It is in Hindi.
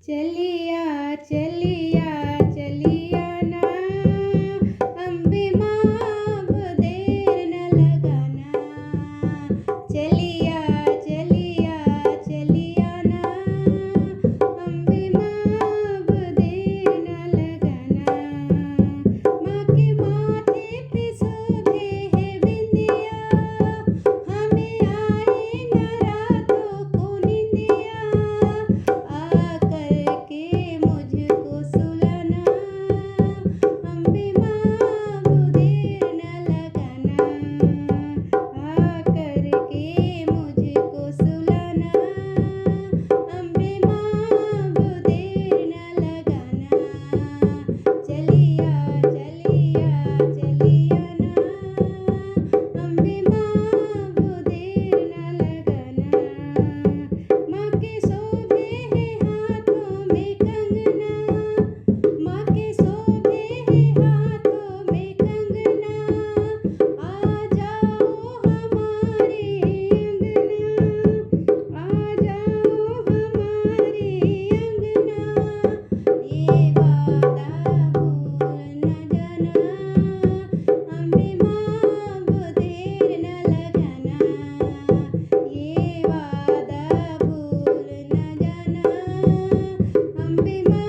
चलिया चलिया चलिया ना, अम्बे माँ अब देर न लगाना। चलिया चलिया चलिया ना, अम्बे माँ अब देर न लगाना। माँ के माथे पे शोभे है बिंदिया, हमें आए न रातों को निंदिया। आकर के मुझको सुलाना, अम्बे माँ अब देर न लगाना। आकर के मुझको सुलाना, अम्बे माँ अब देर न लगाना। चलिया चलिया चलिया ना, अम्बे माँ अब देर न लगाना। माँ के शोभे है हाथों में कंगना, माँ के शोभे है हाथों में कंगना। आ जाओ हमारे अंगना, आ जाओ हमारे अंगना। ये वादा भूल न जाना, अम्बे माँ अब देर न लगाना। ये वादा भूल न जाना, अम्बे माँ